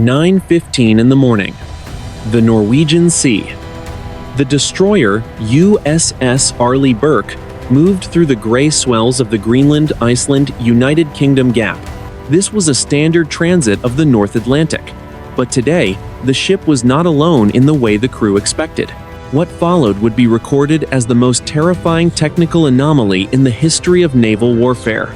9:15 in the morning. The Norwegian Sea. The destroyer USS Arleigh Burke moved through the gray swells of the Greenland-Iceland-United Kingdom gap. This was a standard transit of the North Atlantic. But today, the ship was not alone in the way the crew expected. What followed would be recorded as the most terrifying technical anomaly in the history of naval warfare.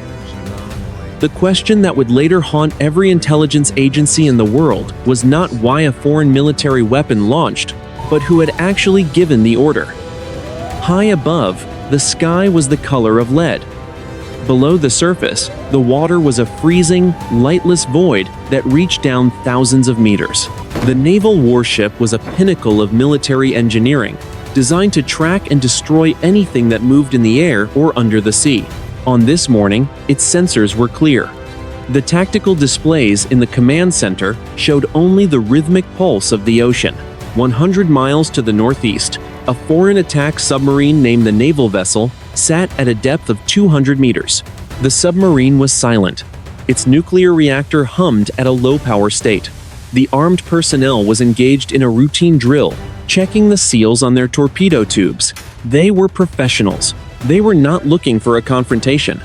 The question that would later haunt every intelligence agency in the world was not why a foreign military weapon launched, but who had actually given the order. High above, the sky was the color of lead. Below the surface, the water was a freezing, lightless void that reached down thousands of meters. The naval warship was a pinnacle of military engineering, designed to track and destroy anything that moved in the air or under the sea. On this morning, its sensors were clear. The tactical displays in the command center showed only the rhythmic pulse of the ocean. 100 miles to the northeast, a foreign attack submarine named the Naval vessel sat at a depth of 200 meters. The submarine was silent. Its nuclear reactor hummed at a low-power state. The armed personnel was engaged in a routine drill, checking the seals on their torpedo tubes. They were professionals. They were not looking for a confrontation.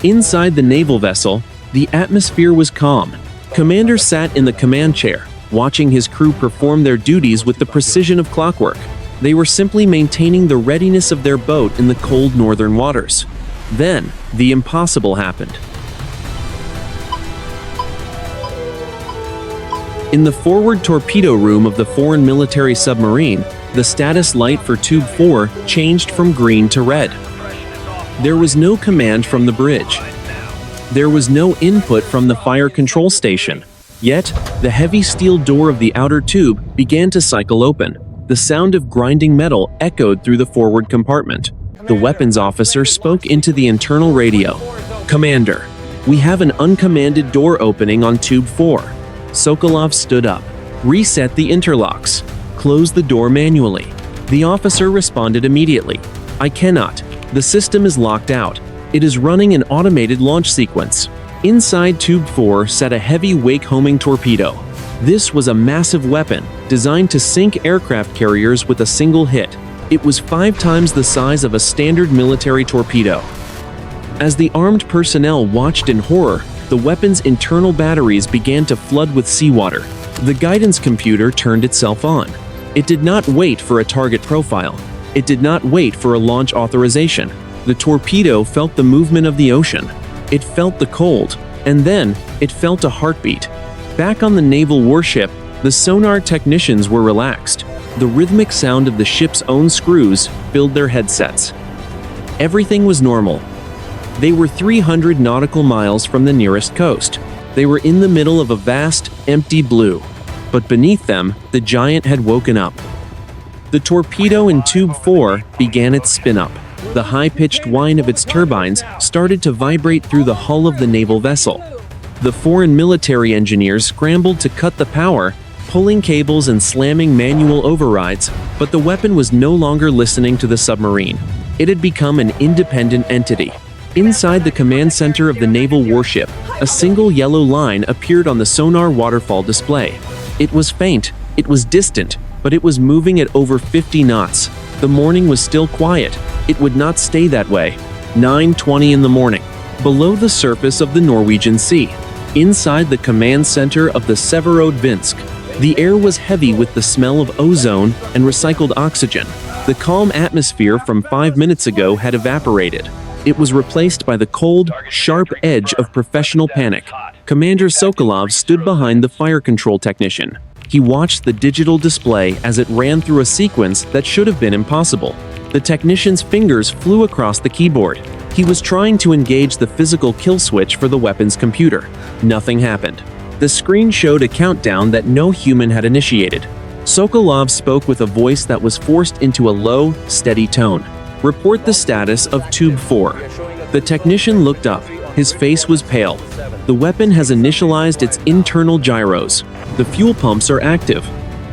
Inside the naval vessel, the atmosphere was calm. Commander sat in the command chair, watching his crew perform their duties with the precision of clockwork. They were simply maintaining the readiness of their boat in the cold northern waters. Then, the impossible happened. In the forward torpedo room of the foreign military submarine, the status light for Tube 4 changed from green to red. There was no command from the bridge. There was no input from the fire control station. Yet, the heavy steel door of the outer tube began to cycle open. The sound of grinding metal echoed through the forward compartment. The weapons officer spoke into the internal radio. "Commander, we have an uncommanded door opening on Tube 4. Sokolov stood up. "Reset the interlocks. Close the door manually." The officer responded immediately. "I cannot. The system is locked out. It is running an automated launch sequence." Inside Tube 4 sat a heavy wake-homing torpedo. This was a massive weapon, designed to sink aircraft carriers with a single hit. It was 5 times the size of a standard military torpedo. As the armed personnel watched in horror, the weapon's internal batteries began to flood with seawater. The guidance computer turned itself on. It did not wait for a target profile. It did not wait for a launch authorization. The torpedo felt the movement of the ocean. It felt the cold, and then it felt a heartbeat. Back on the naval warship, the sonar technicians were relaxed. The rhythmic sound of the ship's own screws filled their headsets. Everything was normal. They were 300 nautical miles from the nearest coast. They were in the middle of a vast, empty blue. But beneath them, the giant had woken up. The torpedo in Tube 4 began its spin-up. The high-pitched whine of its turbines started to vibrate through the hull of the naval vessel. The foreign military engineers scrambled to cut the power, pulling cables and slamming manual overrides, but the weapon was no longer listening to the submarine. It had become an independent entity. Inside the command center of the naval warship, a single yellow line appeared on the sonar waterfall display. It was faint, it was distant, but it was moving at over 50 knots. The morning was still quiet. It would not stay that way. 9:20 in the morning. Below the surface of the Norwegian Sea, inside the command center of the Severodvinsk, the air was heavy with the smell of ozone and recycled oxygen. The calm atmosphere from 5 minutes ago had evaporated. It was replaced by the cold, sharp edge of professional panic. Commander Sokolov stood behind the fire control technician. He watched the digital display as it ran through a sequence that should have been impossible. The technician's fingers flew across the keyboard. He was trying to engage the physical kill switch for the weapon's computer. Nothing happened. The screen showed a countdown that no human had initiated. Sokolov spoke with a voice that was forced into a low, steady tone. "Report the status of Tube 4. The technician looked up. His face was pale. "The weapon has initialized its internal gyros. The fuel pumps are active.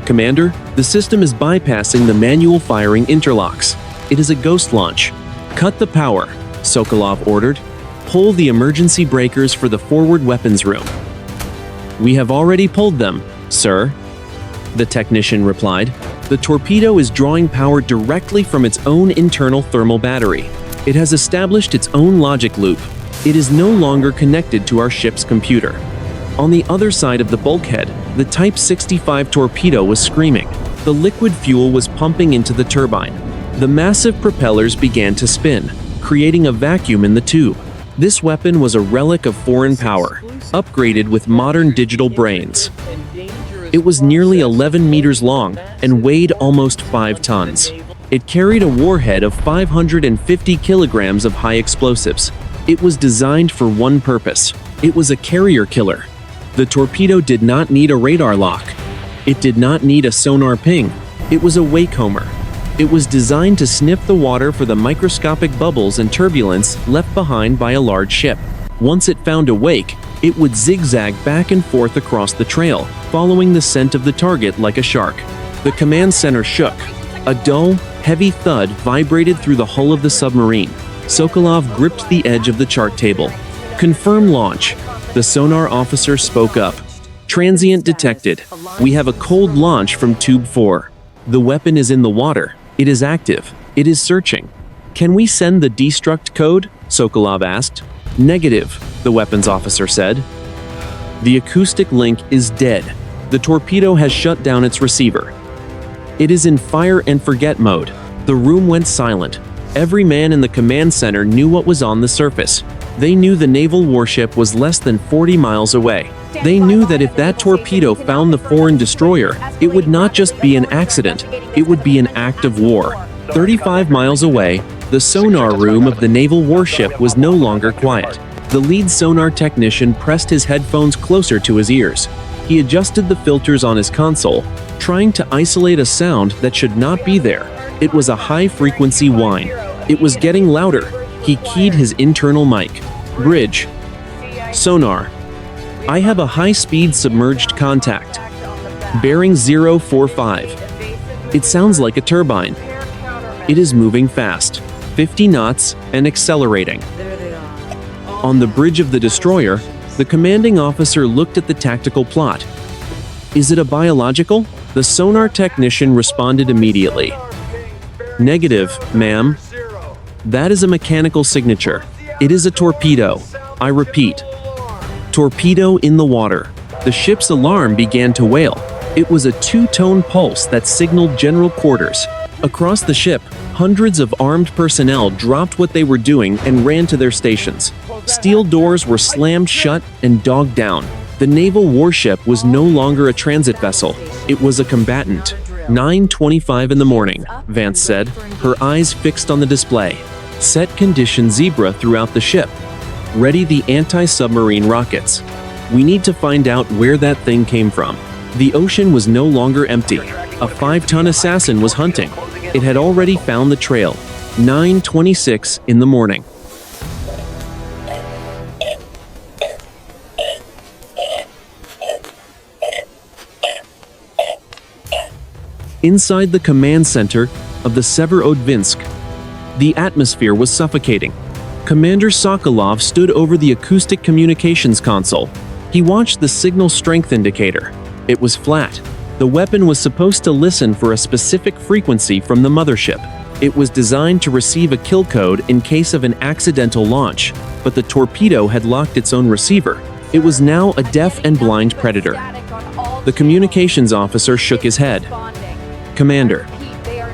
Commander, the system is bypassing the manual firing interlocks. It is a ghost launch. Cut the power," Sokolov ordered. "Pull the emergency breakers for the forward weapons room." "We have already pulled them, sir," the technician replied. "The torpedo is drawing power directly from its own internal thermal battery. It has established its own logic loop. It is no longer connected to our ship's computer." On the other side of the bulkhead, the Type 65 torpedo was screaming. The liquid fuel was pumping into the turbine. The massive propellers began to spin, creating a vacuum in the tube. This weapon was a relic of foreign power, upgraded with modern digital brains. It was nearly 11 meters long and weighed almost 5 tons. It carried a warhead of 550 kilograms of high explosives. It was designed for one purpose. It was a carrier killer. The torpedo did not need a radar lock. It did not need a sonar ping. It was a wakehomer. It was designed to sniff the water for the microscopic bubbles and turbulence left behind by a large ship. Once it found a wake, it would zigzag back and forth across the trail, following the scent of the target like a shark. The command center shook. A dull, heavy thud vibrated through the hull of the submarine. Sokolov gripped the edge of the chart table. "Confirm launch," the sonar officer spoke up. "Transient detected. We have a cold launch from Tube 4. The weapon is in the water. It is active. It is searching." "Can we send the destruct code?" Sokolov asked. "Negative," the weapons officer said. "The acoustic link is dead. The torpedo has shut down its receiver. It is in fire and forget mode." The room went silent. Every man in the command center knew what was on the surface. They knew the naval warship was less than 40 miles away. They knew that if that torpedo found the foreign destroyer, it would not just be an accident, it would be an act of war. 35 miles away, the sonar room of the naval warship was no longer quiet. The lead sonar technician pressed his headphones closer to his ears. He adjusted the filters on his console, trying to isolate a sound that should not be there. It was a high-frequency whine. It was getting louder. He keyed his internal mic. "Bridge. Sonar. I have a high-speed submerged contact. Bearing 045. It sounds like a turbine. It is moving fast. 50 knots and accelerating." On the bridge of the destroyer, the commanding officer looked at the tactical plot. "Is it a biological?" The sonar technician responded immediately. "Negative, ma'am. That is a mechanical signature. It is a torpedo. I repeat. Torpedo in the water." The ship's alarm began to wail. It was a two-tone pulse that signaled general quarters. Across the ship, hundreds of armed personnel dropped what they were doing and ran to their stations. Steel doors were slammed shut and dogged down. The naval warship was no longer a transit vessel. It was a combatant. 9:25 in the morning, Vance said, her eyes fixed on the display. "Set condition zebra throughout the ship. Ready the anti-submarine rockets. We need to find out where that thing came from." The ocean was no longer empty. A 5-ton assassin was hunting. It had already found the trail. 9:26 in the morning. Inside the command center of the Severodvinsk, the atmosphere was suffocating. Commander Sokolov stood over the acoustic communications console. He watched the signal strength indicator. It was flat. The weapon was supposed to listen for a specific frequency from the mothership. It was designed to receive a kill code in case of an accidental launch, but the torpedo had locked its own receiver. It was now a deaf and blind predator. The communications officer shook his head. "Commander,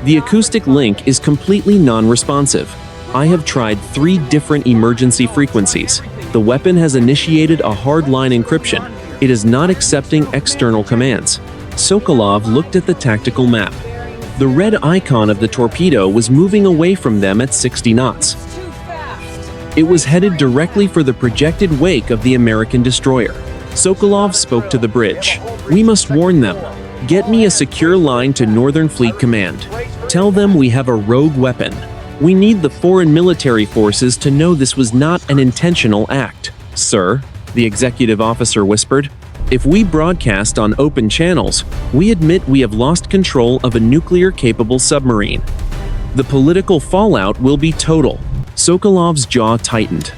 the acoustic link is completely non-responsive. I have tried 3 different emergency frequencies. The weapon has initiated a hardline encryption. It is not accepting external commands." Sokolov looked at the tactical map. The red icon of the torpedo was moving away from them at 60 knots. It was headed directly for the projected wake of the American destroyer. Sokolov spoke to the bridge. "We must warn them. Get me a secure line to Northern Fleet Command. Tell them we have a rogue weapon. We need the foreign military forces to know this was not an intentional act." "Sir," the executive officer whispered, "if we broadcast on open channels, we admit we have lost control of a nuclear-capable submarine. The political fallout will be total." Sokolov's jaw tightened.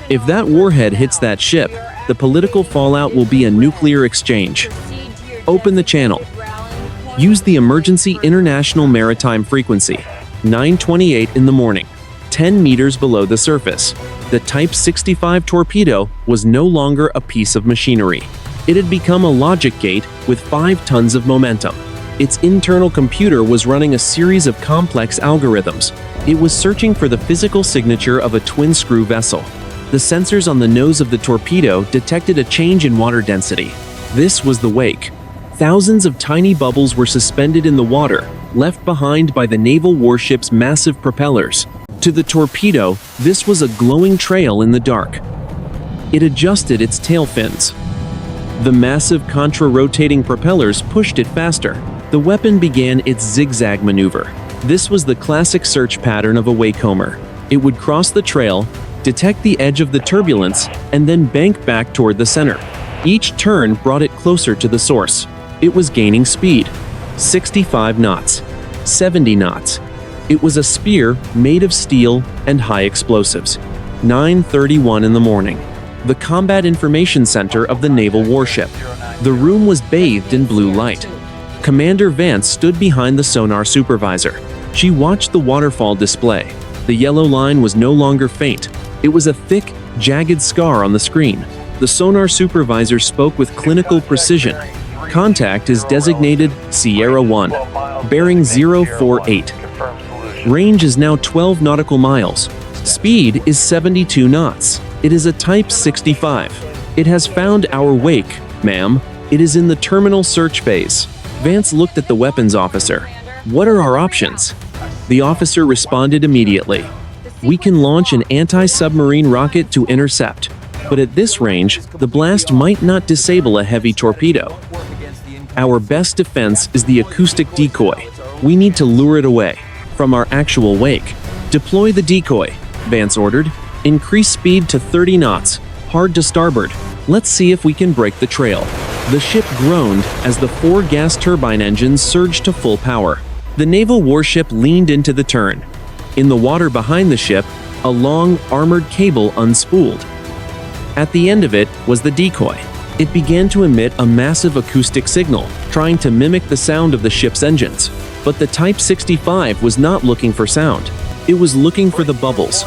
"If that warhead hits that ship, The political fallout will be a nuclear exchange. Open the channel. Use the emergency international maritime frequency. 9:28 in the morning, 10 meters below the surface. The Type 65 torpedo was no longer a piece of machinery. It had become a logic gate with 5 tons of momentum. Its internal computer was running a series of complex algorithms. It was searching for the physical signature of a twin-screw vessel. The sensors on the nose of the torpedo detected a change in water density. This was the wake. Thousands of tiny bubbles were suspended in the water, left behind by the naval warship's massive propellers. To the torpedo, this was a glowing trail in the dark. It adjusted its tail fins. The massive contra-rotating propellers pushed it faster. The weapon began its zigzag maneuver. This was the classic search pattern of a wakecomber. It would cross the trail, detect the edge of the turbulence, and then bank back toward the center. Each turn brought it closer to the source. It was gaining speed. 65 knots. 70 knots. It was a spear made of steel and high explosives. 9:31 in the morning. The Combat Information Center of the naval warship. The room was bathed in blue light. Commander Vance stood behind the sonar supervisor. She watched the waterfall display. The yellow line was no longer faint. It was a thick, jagged scar on the screen. The sonar supervisor spoke with clinical precision. Contact is designated Sierra 1, bearing 048. Range is now 12 nautical miles. Speed is 72 knots. It is a Type 65. It has found our wake, ma'am. It is in the terminal search phase. Vance looked at the weapons officer. What are our options? The officer responded immediately. We can launch an anti-submarine rocket to intercept. But at this range, the blast might not disable a heavy torpedo. Our best defense is the acoustic decoy. We need to lure it away from our actual wake. Deploy the decoy, Vance ordered. Increase speed to 30 knots, hard to starboard. Let's see if we can break the trail. The ship groaned as the 4 gas turbine engines surged to full power. The naval warship leaned into the turn. In the water behind the ship, a long, armored cable unspooled. At the end of it was the decoy. It began to emit a massive acoustic signal, trying to mimic the sound of the ship's engines. But the Type 65 was not looking for sound. It was looking for the bubbles.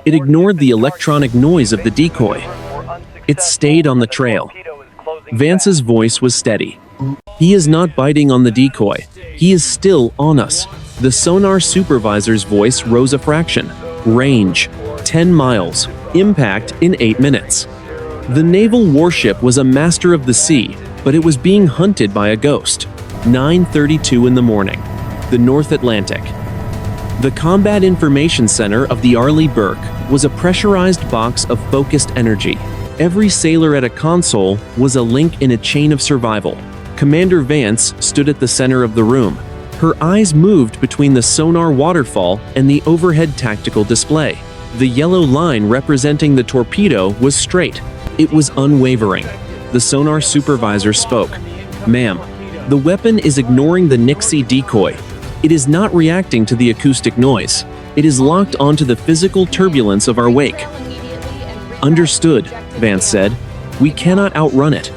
It ignored the electronic noise of the decoy. It stayed on the trail. Vance's voice was steady. He is not biting on the decoy. He is still on us. The sonar supervisor's voice rose a fraction. Range, 10 miles. Impact in 8 minutes. The naval warship was a master of the sea, but it was being hunted by a ghost. 9:32 in the morning. The North Atlantic. The Combat Information Center of the Arleigh Burke was a pressurized box of focused energy. Every sailor at a console was a link in a chain of survival. Commander Vance stood at the center of the room. Her eyes moved between the sonar waterfall and the overhead tactical display. The yellow line representing the torpedo was straight. It was unwavering. The sonar supervisor spoke. Ma'am, the weapon is ignoring the Nixie decoy. It is not reacting to the acoustic noise. It is locked onto the physical turbulence of our wake. Understood, Vance said. We cannot outrun it.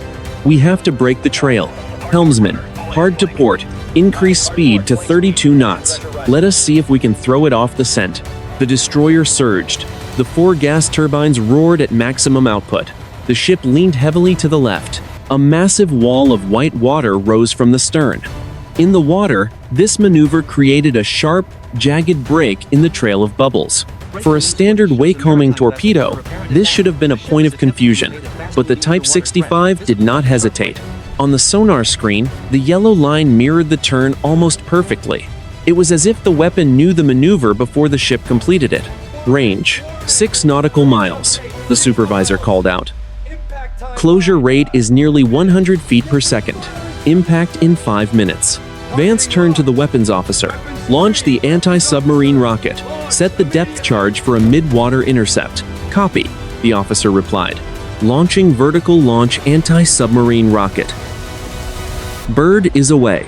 We have to break the trail. Helmsman, hard to port. Increase speed to 32 knots. Let us see if we can throw it off the scent. The destroyer surged. The 4 gas turbines roared at maximum output. The ship leaned heavily to the left. A massive wall of white water rose from the stern. In the water, this maneuver created a sharp, jagged break in the trail of bubbles. For a standard wake-homing torpedo, this should have been a point of confusion, but the Type 65 did not hesitate. On the sonar screen, the yellow line mirrored the turn almost perfectly. It was as if the weapon knew the maneuver before the ship completed it. Range, 6 nautical miles, the supervisor called out. Closure rate is nearly 100 feet per second. Impact in 5 minutes. Vance turned to the weapons officer. Launch the anti-submarine rocket. Set the depth charge for a mid-water intercept. Copy, the officer replied. Launching vertical launch anti-submarine rocket. Bird is away.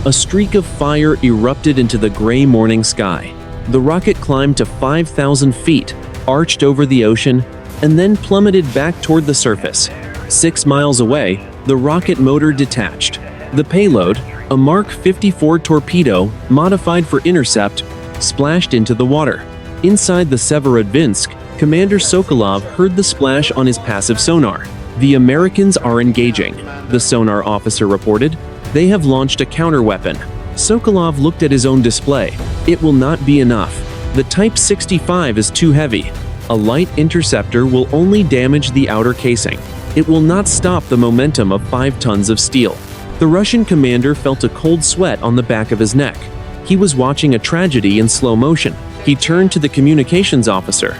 A streak of fire erupted into the gray morning sky. The rocket climbed to 5,000 feet, arched over the ocean, and then plummeted back toward the surface. 6 miles away, the rocket motor detached. The payload, a Mark 54 torpedo modified for intercept, splashed into the water. Inside the Severodvinsk, Commander Sokolov heard the splash on his passive sonar. "The Americans are engaging," the sonar officer reported. "They have launched a counterweapon." Sokolov looked at his own display. It will not be enough. The Type 65 is too heavy. A light interceptor will only damage the outer casing. It will not stop the momentum of 5 tons of steel. The Russian commander felt a cold sweat on the back of his neck. He was watching a tragedy in slow motion. He turned to the communications officer.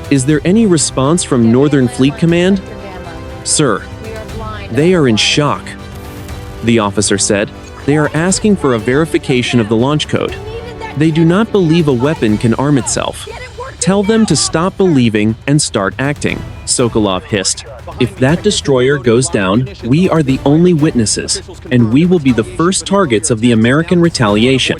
"Is there any response from Northern Fleet Command?" "Sir, they are in shock," the officer said. "They are asking for a verification of the launch code. They do not believe a weapon can arm itself. Tell them to stop believing and start acting," Sokolov hissed. "If that destroyer goes down, we are the only witnesses, and we will be the first targets of the American retaliation."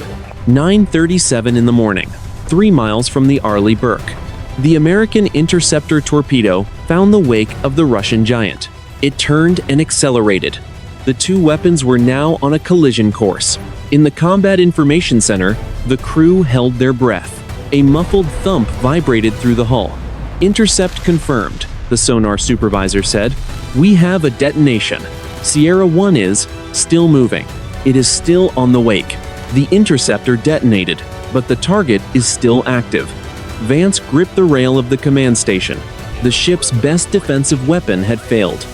9:37 in the morning, 3 miles from the Arleigh Burke. The American interceptor torpedo found the wake of the Russian giant. It turned and accelerated. The 2 weapons were now on a collision course. In the Combat Information Center, the crew held their breath. A muffled thump vibrated through the hull. "Intercept confirmed," the sonar supervisor said. "We have a detonation. Sierra 1 is still moving. It is still on the wake. The interceptor detonated, but the target is still active." Vance gripped the rail of the command station. The ship's best defensive weapon had failed.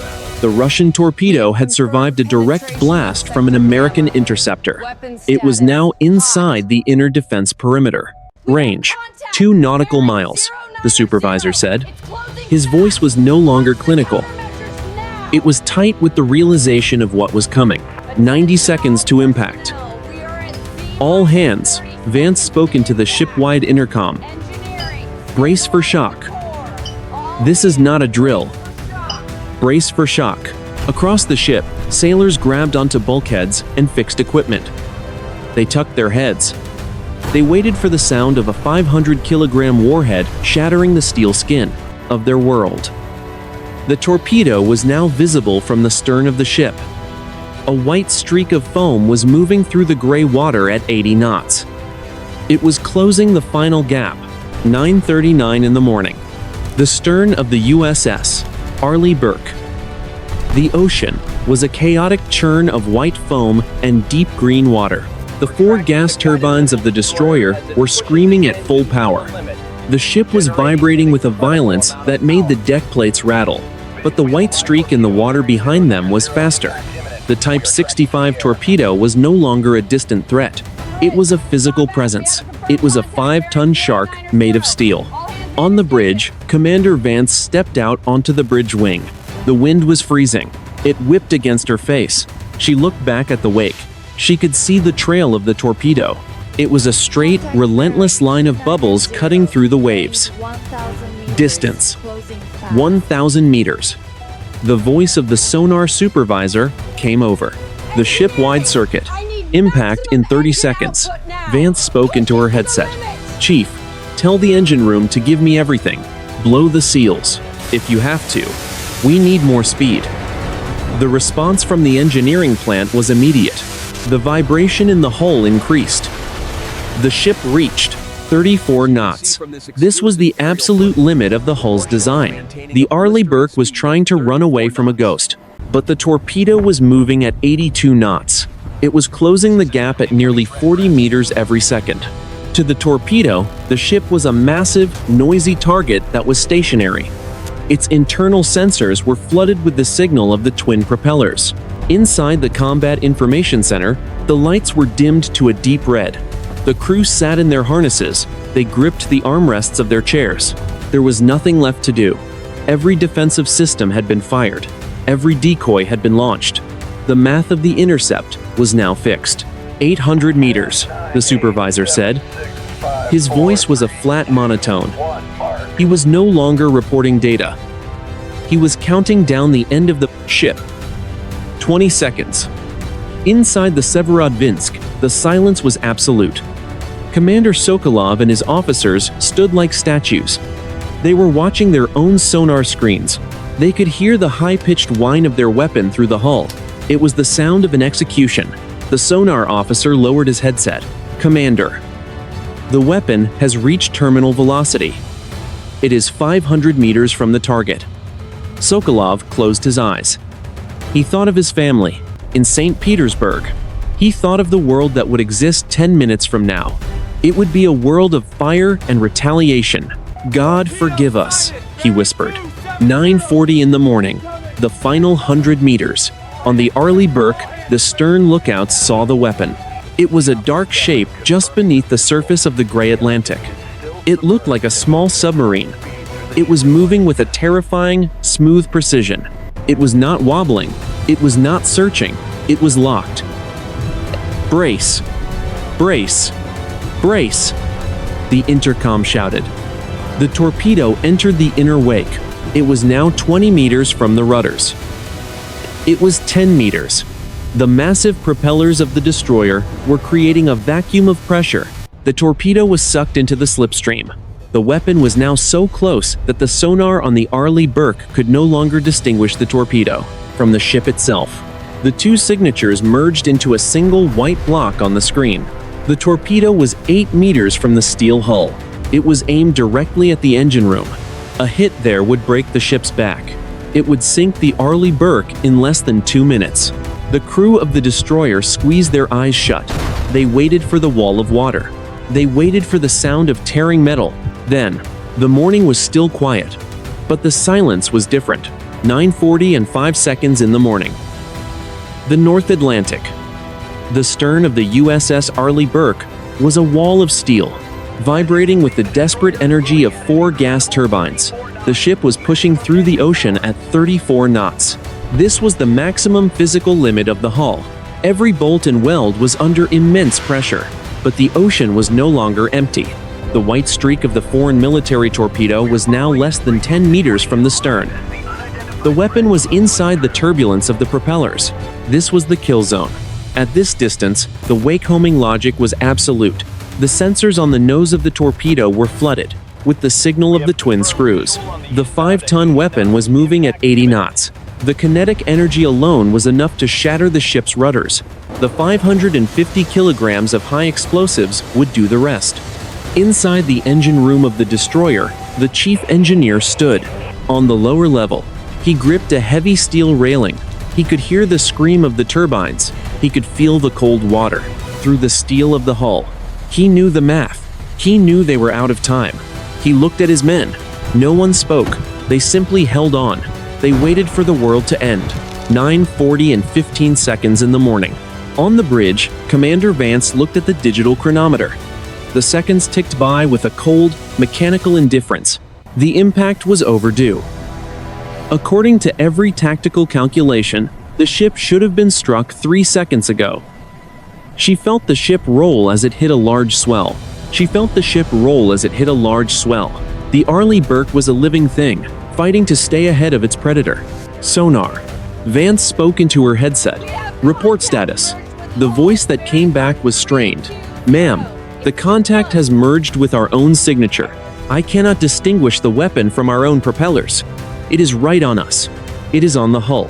The Russian torpedo had survived a direct blast from an American interceptor. It was now inside the inner defense perimeter. "Range, 2 nautical miles," the supervisor said. His voice was no longer clinical. It was tight with the realization of what was coming. 90 seconds to impact. "All hands," Vance spoke into the ship-wide intercom. "Brace for shock. This is not a drill. Brace for shock." Across the ship, sailors grabbed onto bulkheads and fixed equipment. They tucked their heads. They waited for the sound of a 500-kilogram warhead shattering the steel skin of their world. The torpedo was now visible from the stern of the ship. A white streak of foam was moving through the gray water at 80 knots. It was closing the final gap. 9:39 in the morning. The stern of the USS Arleigh Burke. The ocean was a chaotic churn of white foam and deep green water. The 4 gas turbines of the destroyer were screaming at full power. The ship was vibrating with a violence that made the deck plates rattle, but the white streak in the water behind them was faster. The Type 65 torpedo was no longer a distant threat. It was a physical presence. It was a 5-ton shark made of steel. On the bridge, Commander Vance stepped out onto the bridge wing. The wind was freezing. It whipped against her face. She looked back at the wake. She could see the trail of the torpedo. It was a straight, relentless line of bubbles cutting through the waves. Distance: 1,000 meters. The voice of the sonar supervisor came over. The ship-wide circuit. Impact in 30 seconds. Vance spoke into her headset. "Chief, tell the engine room to give me everything. Blow the seals, if you have to. We need more speed." The response from the engineering plant was immediate. The vibration in the hull increased. The ship reached 34 knots. This was the absolute limit of the hull's design. The Arleigh Burke was trying to run away from a ghost, but the torpedo was moving at 82 knots. It was closing the gap at nearly 40 meters every second. To the torpedo, the ship was a massive, noisy target that was stationary. Its internal sensors were flooded with the signal of the twin propellers. Inside the Combat Information Center, the lights were dimmed to a deep red. The crew sat in their harnesses. They gripped the armrests of their chairs. There was nothing left to do. Every defensive system had been fired. Every decoy had been launched. The math of the intercept was now fixed. 800 meters, the supervisor said. His voice was a flat monotone. He was no longer reporting data. He was counting down the end of the ship. 20 seconds. Inside the Severodvinsk, the silence was absolute. Commander Sokolov and his officers stood like statues. They were watching their own sonar screens. They could hear the high-pitched whine of their weapon through the hull. It was the sound of an execution. The sonar officer lowered his headset. "Commander, the weapon has reached terminal velocity. It is 500 meters from the target." Sokolov closed his eyes. He thought of his family in St. Petersburg. He thought of the world that would exist 10 minutes from now. It would be a world of fire and retaliation. "God forgive us," he whispered. 9:40 in the morning, the final 100 meters. On the Arleigh Burke, the stern lookouts saw the weapon. It was a dark shape just beneath the surface of the gray Atlantic. It looked like a small submarine. It was moving with a terrifying, smooth precision. It was not wobbling. It was not searching. It was locked. "Brace! Brace! Brace!" the intercom shouted. The torpedo entered the inner wake. It was now 20 meters from the rudders. It was 10 meters. The massive propellers of the destroyer were creating a vacuum of pressure. The torpedo was sucked into the slipstream. The weapon was now so close that the sonar on the Arleigh Burke could no longer distinguish the torpedo from the ship itself. The two signatures merged into a single white block on the screen. The torpedo was 8 meters from the steel hull. It was aimed directly at the engine room. A hit there would break the ship's back. It would sink the Arleigh Burke in less than 2 minutes. The crew of the destroyer squeezed their eyes shut. They waited for the wall of water. They waited for the sound of tearing metal. Then, the morning was still quiet. But the silence was different. 9:40 and 5 seconds in the morning. The North Atlantic. The stern of the USS Arleigh Burke was a wall of steel, vibrating with the desperate energy of 4 gas turbines. The ship was pushing through the ocean at 34 knots. This was the maximum physical limit of the hull. Every bolt and weld was under immense pressure, but the ocean was no longer empty. The white streak of the foreign military torpedo was now less than 10 meters from the stern. The weapon was inside the turbulence of the propellers. This was the kill zone. At this distance, the wake-homing logic was absolute. The sensors on the nose of the torpedo were flooded with the signal of the twin screws. The 5-ton weapon was moving at 80 knots. The kinetic energy alone was enough to shatter the ship's rudders. The 550 kilograms of high explosives would do the rest. Inside the engine room of the destroyer, the chief engineer stood. On the lower level, he gripped a heavy steel railing. He could hear the scream of the turbines. He could feel the cold water through the steel of the hull. He knew the math. He knew they were out of time. He looked at his men. No one spoke. They simply held on. They waited for the world to end. 9:40 and 15 seconds in the morning. On the bridge, Commander Vance looked at the digital chronometer. The seconds ticked by with a cold, mechanical indifference. The impact was overdue. According to every tactical calculation, the ship should have been struck 3 seconds ago. She felt the ship roll as it hit a large swell. She felt the ship roll as it hit a large swell. The Arleigh Burke was a living thing, fighting to stay ahead of its predator. Sonar. Vance spoke into her headset. Report status. The voice that came back was strained. "Ma'am, the contact has merged with our own signature. I cannot distinguish the weapon from our own propellers. It is right on us. It is on the hull."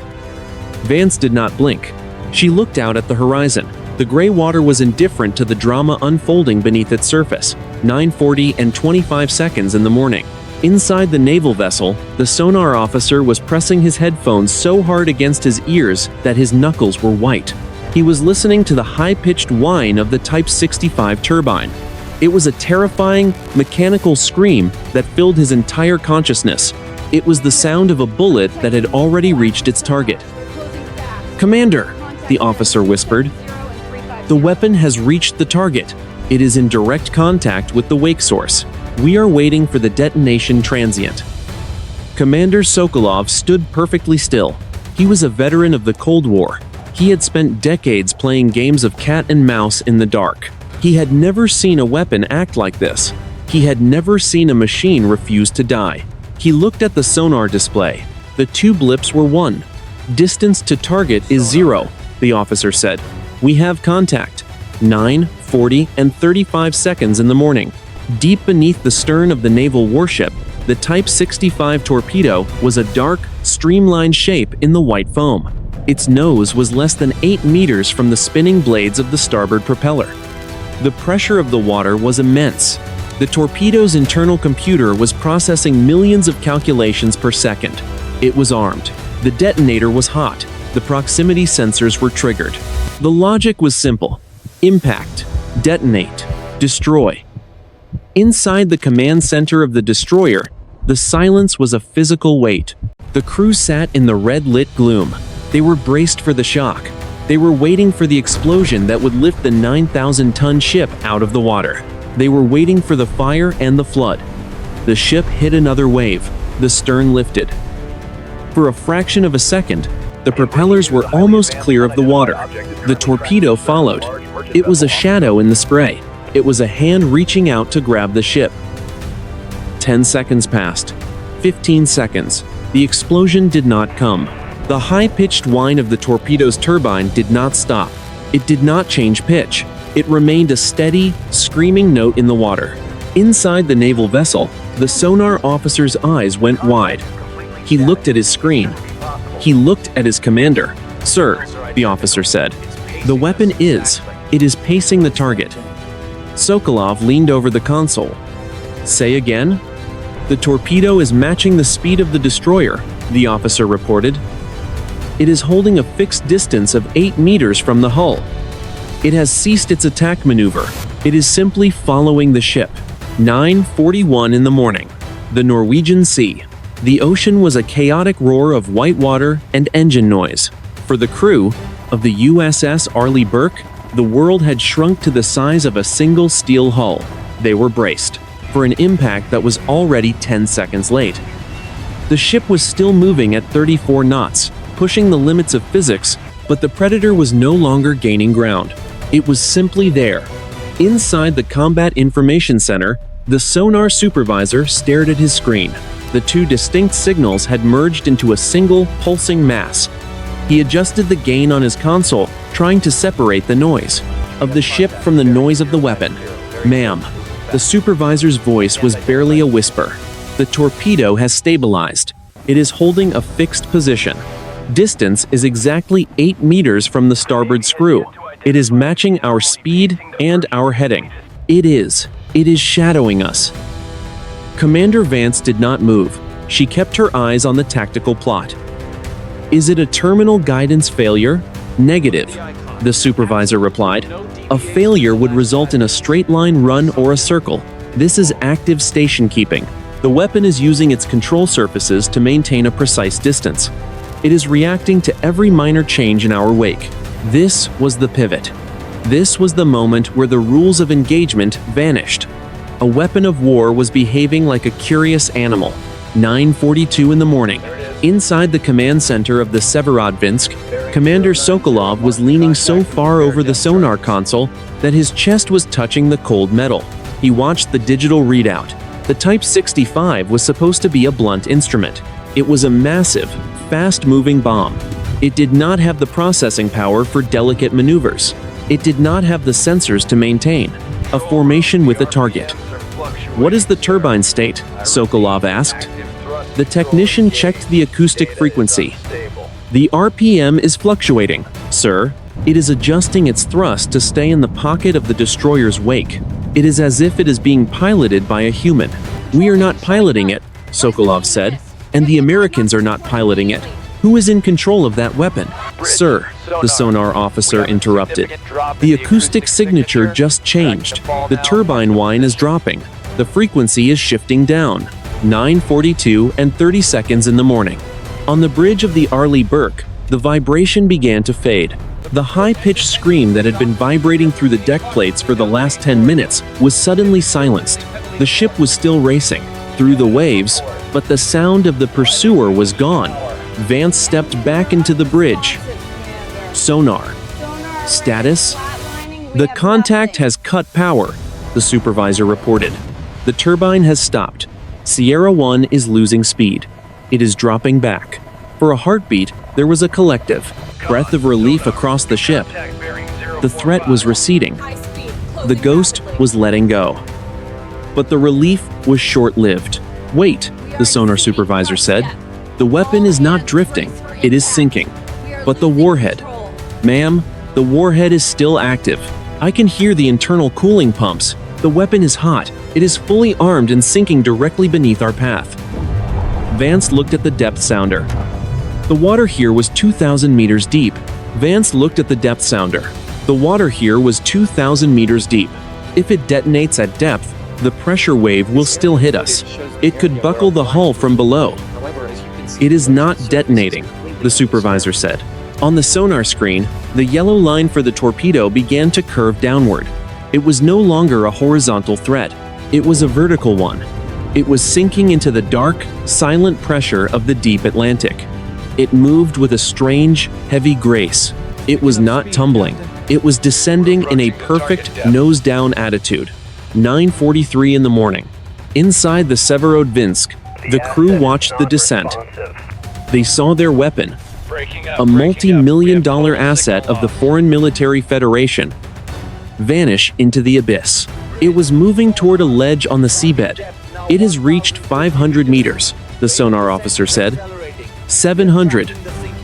Vance did not blink. She looked out at the horizon. The gray water was indifferent to the drama unfolding beneath its surface. 9:40 and 25 seconds in the morning. Inside the naval vessel, the sonar officer was pressing his headphones so hard against his ears that his knuckles were white. He was listening to the high-pitched whine of the Type 65 turbine. It was a terrifying, mechanical scream that filled his entire consciousness. It was the sound of a bullet that had already reached its target. "Commander," the officer whispered, "the weapon has reached the target. It is in direct contact with the wake source. We are waiting for the detonation transient." Commander Sokolov stood perfectly still. He was a veteran of the Cold War. He had spent decades playing games of cat and mouse in the dark. He had never seen a weapon act like this. He had never seen a machine refuse to die. He looked at the sonar display. The 2 blips were 1. "Distance to target is 0, the officer said. We have contact. 9, 40, and 35 seconds in the morning. Deep beneath the stern of the naval warship, the Type 65 torpedo was a dark, streamlined shape in the white foam. Its nose was less than 8 meters from the spinning blades of the starboard propeller. The pressure of the water was immense. The torpedo's internal computer was processing millions of calculations per second. It was armed. The detonator was hot. The proximity sensors were triggered. The logic was simple. Impact, detonate, destroy. Inside the command center of the destroyer, the silence was a physical weight. The crew sat in the red-lit gloom. They were braced for the shock. They were waiting for the explosion that would lift the 9,000-ton ship out of the water. They were waiting for the fire and the flood. The ship hit another wave. The stern lifted. For a fraction of a second, the propellers were almost clear of the water. The torpedo followed. It was a shadow in the spray. It was a hand reaching out to grab the ship. 10 seconds passed. 15 seconds. The explosion did not come. The high-pitched whine of the torpedo's turbine did not stop. It did not change pitch. It remained a steady, screaming note in the water. Inside the naval vessel, the sonar officer's eyes went wide. He looked at his screen. He looked at his commander. "Sir," the officer said, "the weapon is. It is pacing the target." Sokolov leaned over the console. "Say again?" "The torpedo is matching the speed of the destroyer," the officer reported. "It is holding a fixed distance of 8 meters from the hull. It has ceased its attack maneuver. It is simply following the ship." 9:41 in the morning. The Norwegian Sea. The ocean was a chaotic roar of white water and engine noise. For the crew of the USS Arleigh Burke, the world had shrunk to the size of a single steel hull. They were braced for an impact that was already 10 seconds late. The ship was still moving at 34 knots, pushing the limits of physics, but the Predator was no longer gaining ground. It was simply there. Inside the Combat Information Center, the sonar supervisor stared at his screen. The two distinct signals had merged into a single, pulsing mass. He adjusted the gain on his console, trying to separate the noise of the ship from the noise of the weapon. "Ma'am." The supervisor's voice was barely a whisper. "The torpedo has stabilized. It is holding a fixed position. Distance is exactly 8 meters from the starboard screw. It is matching our speed and our heading. It is shadowing us." Commander Vance did not move. She kept her eyes on the tactical plot. "Is it a terminal guidance failure?" "Negative," the supervisor replied. "A failure would result in a straight-line run or a circle. This is active station keeping. The weapon is using its control surfaces to maintain a precise distance. It is reacting to every minor change in our wake." This was the pivot. This was the moment where the rules of engagement vanished. A weapon of war was behaving like a curious animal. 9:42 in the morning. Inside the command center of the Severodvinsk, Commander Sokolov was leaning so far over the sonar console that his chest was touching the cold metal. He watched the digital readout. The Type 65 was supposed to be a blunt instrument. It was a massive, fast-moving bomb. It did not have the processing power for delicate maneuvers. It did not have the sensors to maintain a formation with a target. "What is the turbine state?" Sokolov asked. The technician checked the acoustic frequency. "The RPM is fluctuating, sir. It is adjusting its thrust to stay in the pocket of the destroyer's wake. It is as if it is being piloted by a human." "We are not piloting it," Sokolov said, "and the Americans are not piloting it. Who is in control of that weapon?" "Sir," the sonar officer interrupted, "the acoustic signature just changed. The turbine whine is dropping. The frequency is shifting down." 9:42 and 30 seconds in the morning. On the bridge of the Arleigh Burke, the vibration began to fade. The high-pitched scream that had been vibrating through the deck plates for the last 10 minutes was suddenly silenced. The ship was still racing through the waves, but the sound of the pursuer was gone. Vance stepped back into the bridge. "Sonar. Status? The contact has cut power," the supervisor reported. "The turbine has stopped. Sierra 1 is losing speed. It is dropping back." For a heartbeat, there was a collective breath of relief across the ship. The threat was receding. The ghost was letting go. But the relief was short-lived. "Wait," the sonar supervisor said. "The weapon is not drifting, it is sinking." "But the warhead." "Ma'am, the warhead is still active. I can hear the internal cooling pumps. The weapon is hot. It is fully armed and sinking directly beneath our path." Vance looked at the depth sounder. The water here was 2,000 meters deep. Vance looked at the depth sounder. The water here was 2,000 meters deep. If it detonates at depth, the pressure wave will still hit us. It could buckle the hull from below. "It is not detonating," the supervisor said. On the sonar screen, the yellow line for the torpedo began to curve downward. It was no longer a horizontal threat. It was a vertical one. It was sinking into the dark, silent pressure of the deep Atlantic. It moved with a strange, heavy grace. It was not tumbling. It was descending in a perfect nose-down attitude. 9:43 in the morning. Inside the Severodvinsk, the crew watched the descent. They saw their weapon, a multi-million-dollar asset of the Foreign Military Federation, vanish into the abyss. It was moving toward a ledge on the seabed. "It has reached 500 meters, the sonar officer said. 700.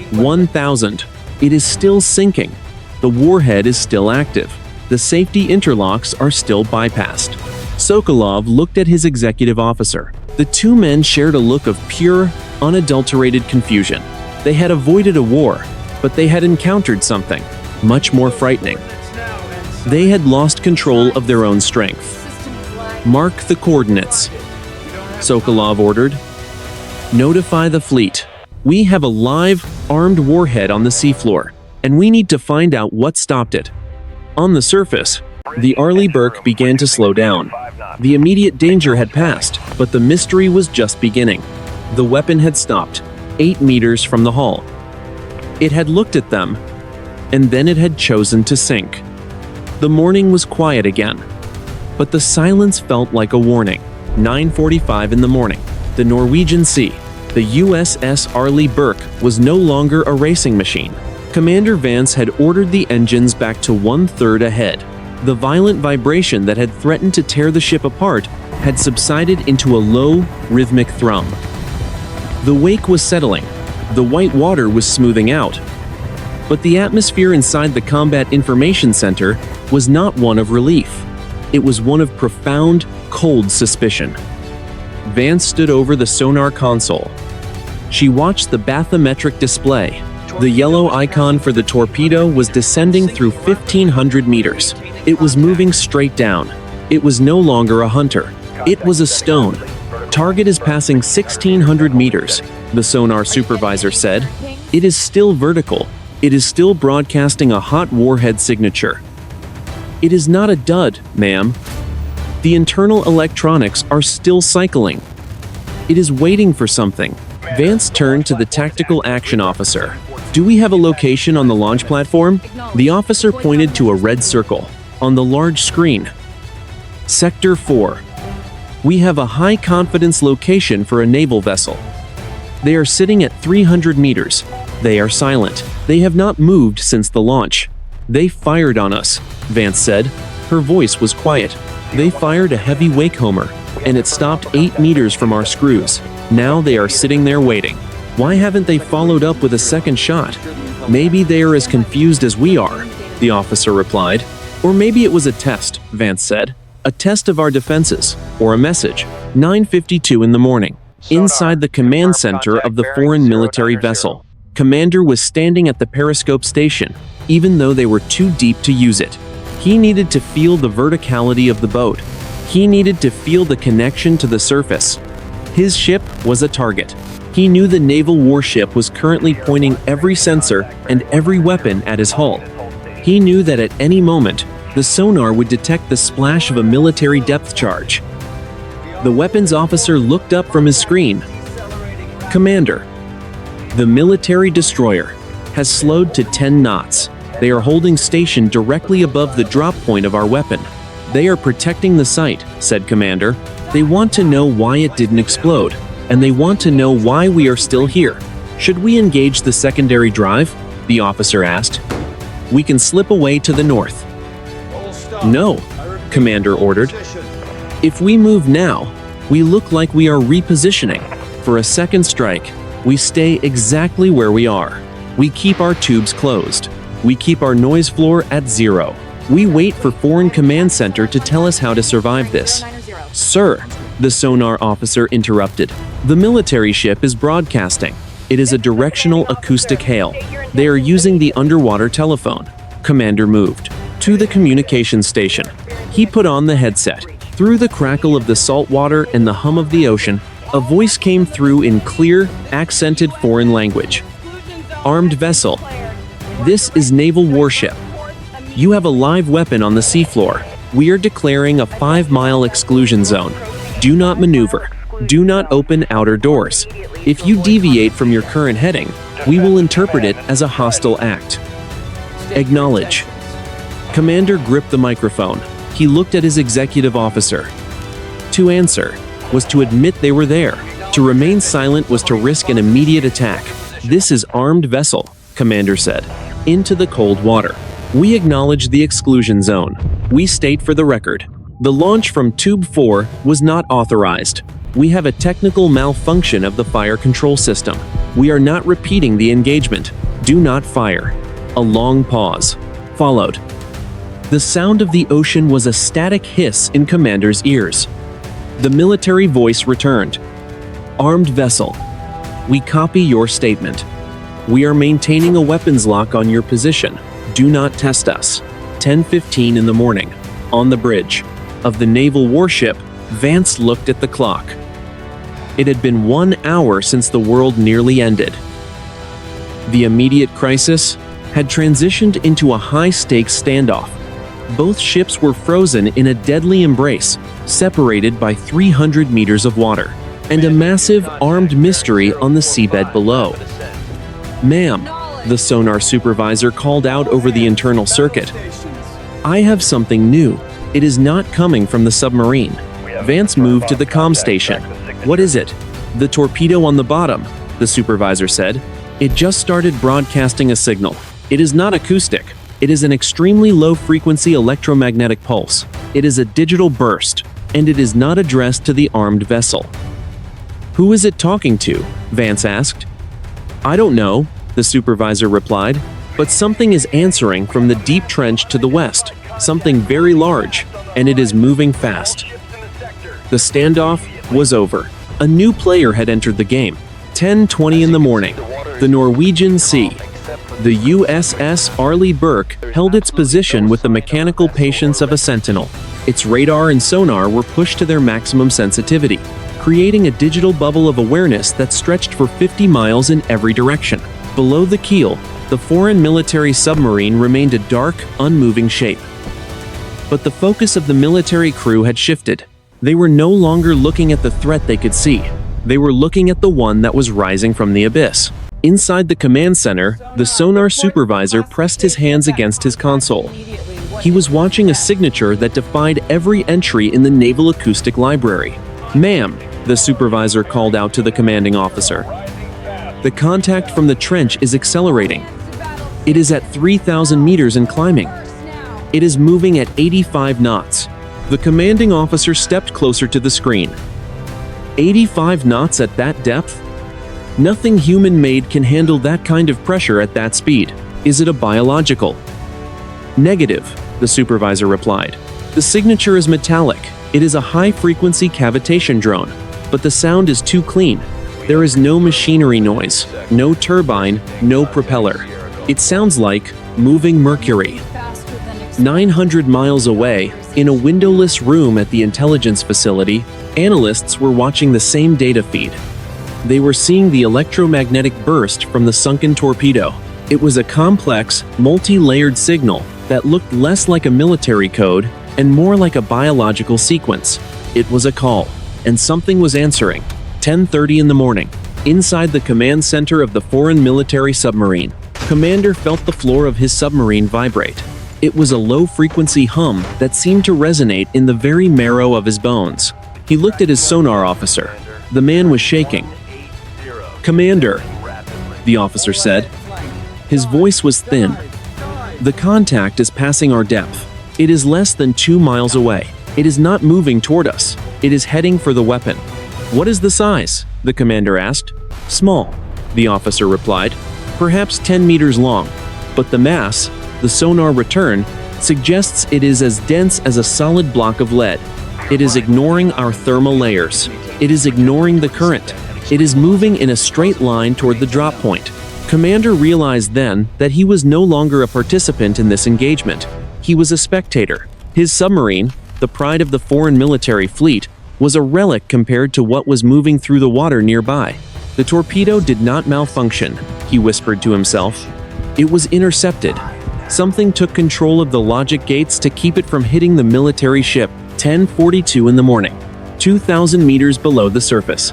1,000. It is still sinking. The warhead is still active. The safety interlocks are still bypassed." Sokolov looked at his executive officer. The two men shared a look of pure, unadulterated confusion. They had avoided a war, but they had encountered something much more frightening. They had lost control of their own strength. "Mark the coordinates," Sokolov ordered. "Notify the fleet. We have a live, armed warhead on the seafloor, and we need to find out what stopped it." On the surface, the Arleigh Burke began to slow down. The immediate danger had passed, but the mystery was just beginning. The weapon had stopped, 8 meters from the hull. It had looked at them, and then it had chosen to sink. The morning was quiet again, but the silence felt like a warning. 9:45 in the morning. The Norwegian Sea. The USS Arleigh Burke was no longer a racing machine. Commander Vance had ordered the engines back to 1/3 ahead. The violent vibration that had threatened to tear the ship apart had subsided into a low, rhythmic thrum. The wake was settling. The white water was smoothing out. But the atmosphere inside the Combat Information Center was not one of relief. It was one of profound, cold suspicion. Vance stood over the sonar console. She watched the bathymetric display. The yellow icon for the torpedo was descending through 1,500 meters. It was moving straight down. It was no longer a hunter. It was a stone. "Target is passing 1,600 meters, the sonar supervisor said. "It is still vertical. It is still broadcasting a hot warhead signature." "It is not a dud, ma'am. The internal electronics are still cycling. It is waiting for something." Vance turned to the tactical action officer. "Do we have a location on the launch platform?" The officer pointed to a red circle on the large screen. "Sector 4. We have a high-confidence location for a naval vessel. They are sitting at 300 meters. They are silent. They have not moved since the launch." "They fired on us," Vance said. Her voice was quiet. "They fired a heavy wakehomer, and it stopped 8 meters from our screws. Now they are sitting there waiting. Why haven't they followed up with a second shot?" "Maybe they are as confused as we are," the officer replied. "Or maybe it was a test," Vance said. "A test of our defenses, or a message." 9:52 in the morning. Inside the command center of the foreign military vessel, Commander was standing at the periscope station, even though they were too deep to use it. He needed to feel the verticality of the boat. He needed to feel the connection to the surface. His ship was a target. He knew the naval warship was currently pointing every sensor and every weapon at his hull. He knew that at any moment, the sonar would detect the splash of a military depth charge. The weapons officer looked up from his screen. "Commander, the military destroyer has slowed to 10 knots. They are holding station directly above the drop point of our weapon. They are protecting the site," said Commander. "They want to know why it didn't explode, and they want to know why we are still here. Should we engage the secondary drive?" the officer asked. We can slip away to the north." "No," Commander ordered. "If we move now, we look like we are repositioning. For a second strike, we stay exactly where we are. We keep our tubes closed. We keep our noise floor at 0. We wait for Foreign Command Center to tell us how to survive this." "Sir," the sonar officer interrupted. "The military ship is broadcasting. It is a directional acoustic hail. They are using the underwater telephone." Commander moved to the communications station. He put on the headset. Through the crackle of the salt water and the hum of the ocean, a voice came through in clear, accented foreign language. "Armed vessel. This is naval warship. You have a live weapon on the seafloor. We are declaring a 5-mile exclusion zone. Do not maneuver. Do not open outer doors. If you deviate from your current heading, we will interpret it as a hostile act. Acknowledge." Commander gripped the microphone. He looked at his executive officer. To answer was to admit they were there. To remain silent was to risk an immediate attack. "This is armed vessel," Commander said. "Into the cold water. We acknowledge the exclusion zone. We state for the record, the launch from Tube 4 was not authorized. We have a technical malfunction of the fire control system. We are not repeating the engagement. Do not fire." A long pause followed. The sound of the ocean was a static hiss in Commander's ears. The military voice returned. "Armed vessel. We copy your statement. We are maintaining a weapons lock on your position. Do not test us." 10:15 in the morning. On the bridge of the naval warship, Vance looked at the clock. It had been 1 hour since the world nearly ended. The immediate crisis had transitioned into a high-stakes standoff. Both ships were frozen in a deadly embrace, separated by 300 meters of water, and a massive armed mystery on the seabed below. "Ma'am," the sonar supervisor called out over the internal circuit. "I have something new. It is not coming from the submarine." Vance moved to the comm station. "What is it?" "The torpedo on the bottom," the supervisor said. "It just started broadcasting a signal. It is not acoustic. It is an extremely low-frequency electromagnetic pulse. It is a digital burst, and it is not addressed to the armed vessel." "Who is it talking to?" Vance asked. "I don't know," the supervisor replied, "but something is answering from the deep trench to the west, something very large, and it is moving fast." The standoff was over. A new player had entered the game. 10:20 in the morning. The Norwegian Sea. The USS Arleigh Burke held its position with the mechanical patience of a sentinel. Its radar and sonar were pushed to their maximum sensitivity, creating a digital bubble of awareness that stretched for 50 miles in every direction. Below the keel, the foreign military submarine remained a dark, unmoving shape. But the focus of the military crew had shifted. They were no longer looking at the threat they could see. They were looking at the one that was rising from the abyss. Inside the command center, the sonar supervisor pressed his hands against his console. He was watching a signature that defied every entry in the Naval Acoustic Library. "Ma'am," the supervisor called out to the commanding officer. "The contact from the trench is accelerating. It is at 3,000 meters and climbing. It is moving at 85 knots. The commanding officer stepped closer to the screen. 85 knots at that depth? Nothing human-made can handle that kind of pressure at that speed. Is it a biological?" "Negative," the supervisor replied. "The signature is metallic. It is a high-frequency cavitation drone, but the sound is too clean. There is no machinery noise, no turbine, no propeller. It sounds like moving mercury." 900 miles away, in a windowless room at the intelligence facility, analysts were watching the same data feed. They were seeing the electromagnetic burst from the sunken torpedo. It was a complex, multi-layered signal that looked less like a military code and more like a biological sequence. It was a call, and something was answering. 10:30 in the morning. Inside the command center of the foreign military submarine, Commander felt the floor of his submarine vibrate. It was a low-frequency hum that seemed to resonate in the very marrow of his bones. He looked at his sonar officer. The man was shaking. "Commander," the officer said. His voice was thin. The contact is passing our depth. It is less than 2 miles away. It is not moving toward us. It is heading for the weapon. What is the size? The commander asked. Small, the officer replied. Perhaps 10 meters long. But the mass, the sonar return, suggests it is as dense as a solid block of lead. It is ignoring our thermal layers. It is ignoring the current. It is moving in a straight line toward the drop point. Commander realized then that he was no longer a participant in this engagement. He was a spectator. His submarine, the pride of the foreign military fleet, was a relic compared to what was moving through the water nearby. The torpedo did not malfunction, he whispered to himself. It was intercepted. Something took control of the logic gates to keep it from hitting the military ship. 10:42 in the morning, 2,000 meters below the surface.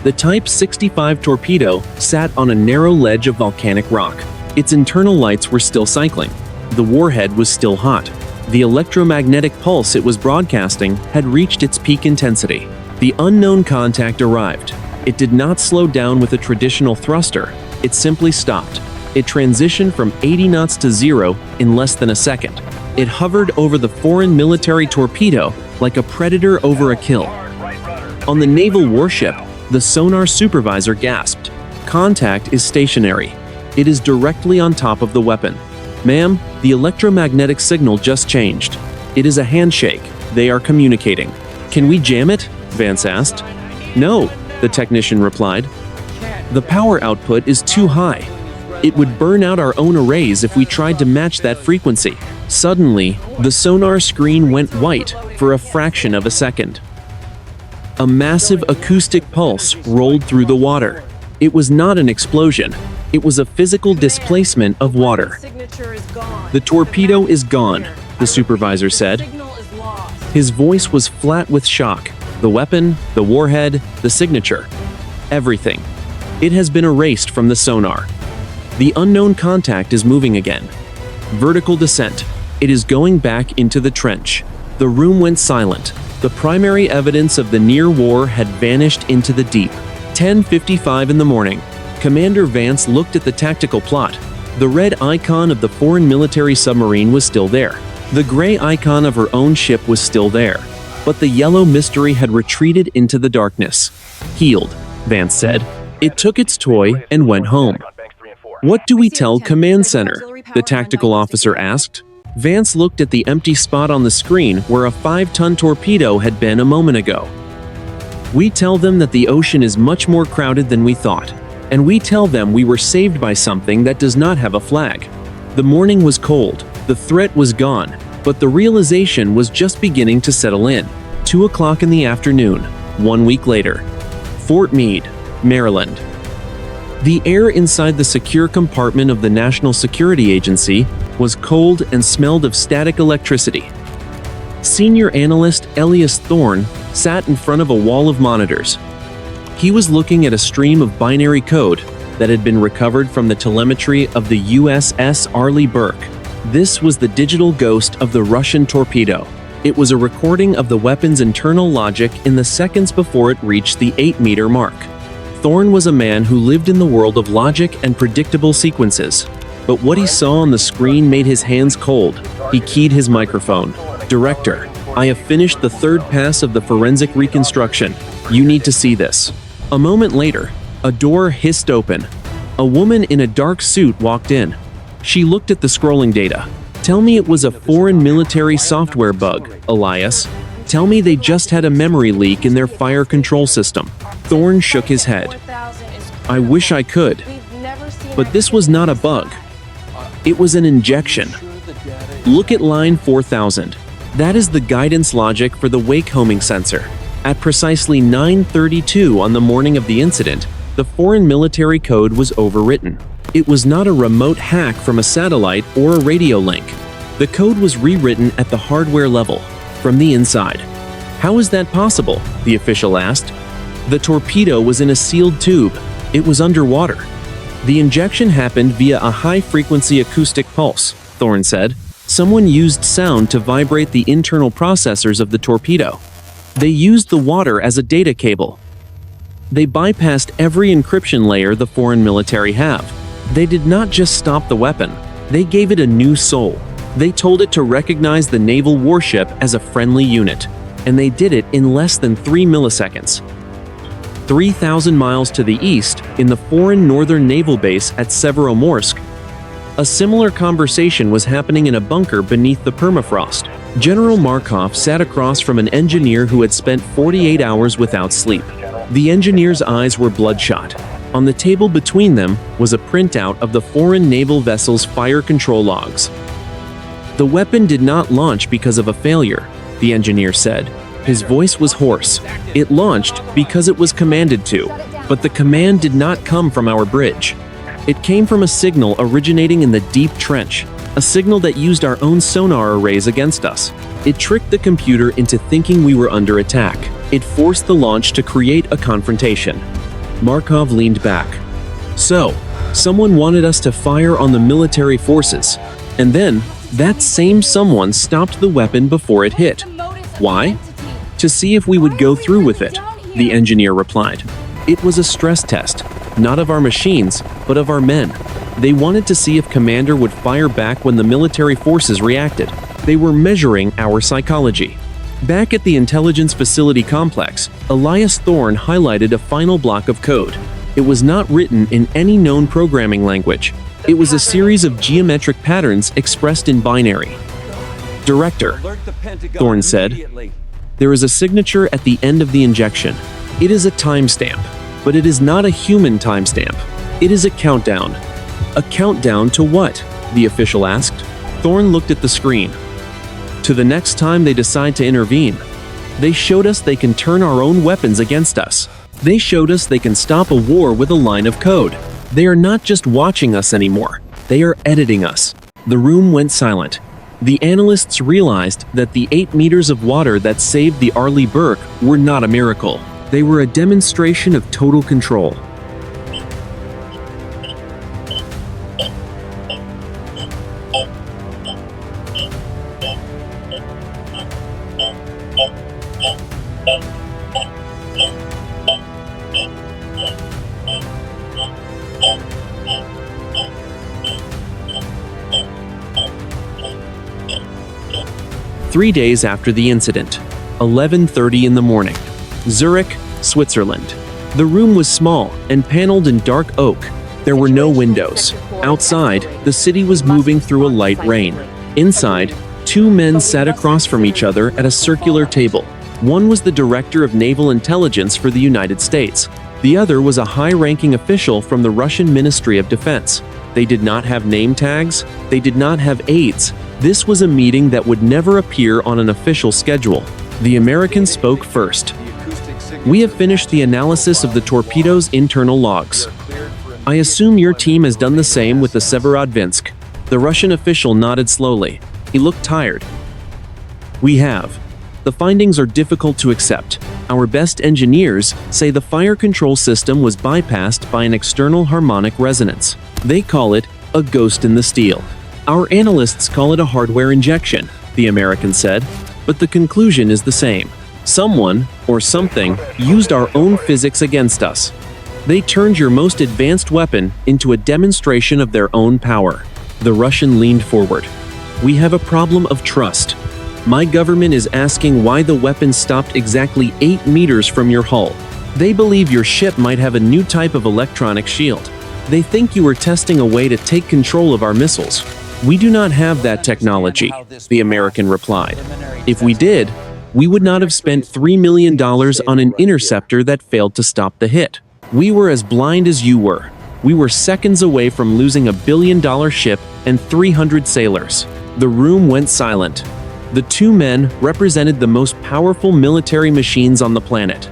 The Type 65 torpedo sat on a narrow ledge of volcanic rock. Its internal lights were still cycling. The warhead was still hot. The electromagnetic pulse it was broadcasting had reached its peak intensity. The unknown contact arrived. It did not slow down with a traditional thruster. It simply stopped. It transitioned from 80 knots to 0 in less than a second. It hovered over the foreign military torpedo like a predator over a kill. On the naval warship, the sonar supervisor gasped. Contact is stationary. It is directly on top of the weapon. Ma'am, the electromagnetic signal just changed. It is a handshake. They are communicating. Can we jam it? Vance asked. No, the technician replied. The power output is too high. It would burn out our own arrays if we tried to match that frequency. Suddenly, the sonar screen went white for a fraction of a second. A massive acoustic pulse rolled through the water. It was not an explosion. It was a physical displacement of water. The torpedo is gone, the supervisor said. His voice was flat with shock. The weapon, the warhead, the signature. Everything. It has been erased from the sonar. The unknown contact is moving again. Vertical descent. It is going back into the trench. The room went silent. The primary evidence of the near war had vanished into the deep. 10:55 in the morning. Commander Vance looked at the tactical plot. The red icon of the foreign military submarine was still there. The gray icon of her own ship was still there. But the yellow mystery had retreated into the darkness. Healed, Vance said. It took its toy and went home. What do we tell Command Center? The tactical officer asked. Vance looked at the empty spot on the screen where a 5-ton torpedo had been a moment ago. We tell them that the ocean is much more crowded than we thought. And we tell them we were saved by something that does not have a flag. The morning was cold, the threat was gone, but the realization was just beginning to settle in. 2 o'clock in the afternoon, 1 week later. Fort Meade, Maryland. The air inside the secure compartment of the National Security Agency was cold and smelled of static electricity. Senior analyst Elias Thorne sat in front of a wall of monitors. He was looking at a stream of binary code that had been recovered from the telemetry of the USS Arleigh Burke. This was the digital ghost of the Russian torpedo. It was a recording of the weapon's internal logic in the seconds before it reached the 8-meter mark. Thorne was a man who lived in the world of logic and predictable sequences. But what he saw on the screen made his hands cold. He keyed his microphone. Director, I have finished the 3rd pass of the forensic reconstruction. You need to see this. A moment later, a door hissed open. A woman in a dark suit walked in. She looked at the scrolling data. Tell me it was a foreign military software bug, Elias. Tell me they just had a memory leak in their fire control system. Thorne shook his head. I wish I could. But this was not a bug. It was an injection. Look at line 4000. That is the guidance logic for the wake homing sensor. At precisely 9:32 on the morning of the incident, the foreign military code was overwritten. It was not a remote hack from a satellite or a radio link. The code was rewritten at the hardware level, from the inside. How is that possible? The official asked. The torpedo was in a sealed tube. It was underwater. The injection happened via a high-frequency acoustic pulse, Thorne said. Someone used sound to vibrate the internal processors of the torpedo. They used the water as a data cable. They bypassed every encryption layer the foreign military have. They did not just stop the weapon. They gave it a new soul. They told it to recognize the naval warship as a friendly unit, and they did it in less than 3 milliseconds. 3,000 miles to the east, in the foreign northern naval base at Severodvinsk, a similar conversation was happening in a bunker beneath the permafrost. General Markov sat across from an engineer who had spent 48 hours without sleep. The engineer's eyes were bloodshot. On the table between them was a printout of the foreign naval vessel's fire control logs. The weapon did not launch because of a failure, the engineer said. His voice was hoarse. It launched because it was commanded to, but the command did not come from our bridge. It came from a signal originating in the deep trench, a signal that used our own sonar arrays against us. It tricked the computer into thinking we were under attack. It forced the launch to create a confrontation. Markov leaned back. So, someone wanted us to fire on the military forces, and then that same someone stopped the weapon before it hit. Why? To see if we would go through with it, the engineer replied. It was a stress test, not of our machines, but of our men. They wanted to see if Commander would fire back when the military forces reacted. They were measuring our psychology. Back at the intelligence facility complex, Elias Thorne highlighted a final block of code. It was not written in any known programming language. It was a series of geometric patterns expressed in binary. Director, Thorne said, there is a signature at the end of the injection. It is a timestamp, but it is not a human timestamp. It is a countdown. A countdown to what? The official asked. Thorne looked at the screen. To the next time they decide to intervene. They showed us they can turn our own weapons against us. They showed us they can stop a war with a line of code. They are not just watching us anymore. They are editing us. The room went silent. The analysts realized that the 8 meters of water that saved the Arleigh Burke were not a miracle. They were a demonstration of total control. Three days after the incident, 11:30 in the morning, Zurich, Switzerland. The room was small and paneled in dark oak. There were no windows. Outside, the city was moving through a light rain. Inside, 2 men sat across from each other at a circular table. One was the Director of Naval Intelligence for the United States. The other was a high-ranking official from the Russian Ministry of Defense. They did not have name tags. They did not have aides. This was a meeting that would never appear on an official schedule. The American spoke first. We have finished the analysis of the Torpedo's internal logs. I assume your team has done the same with the Severodvinsk. The Russian official nodded slowly. He looked tired. We have. The findings are difficult to accept. Our best engineers say the fire control system was bypassed by an external harmonic resonance. They call it a ghost in the steel. Our analysts call it a hardware injection, the American said, but the conclusion is the same. Someone, or something, used our own physics against us. They turned your most advanced weapon into a demonstration of their own power. The Russian leaned forward. We have a problem of trust. My government is asking why the weapon stopped exactly 8 meters from your hull. They believe your ship might have a new type of electronic shield. They think you were testing a way to take control of our missiles. We do not have that technology, the American replied. If we did, we would not have spent $3 million on an interceptor that failed to stop the hit. We were as blind as you were. We were seconds away from losing a $1 billion ship and 300 sailors. The room went silent. The 2 men represented the most powerful military machines on the planet.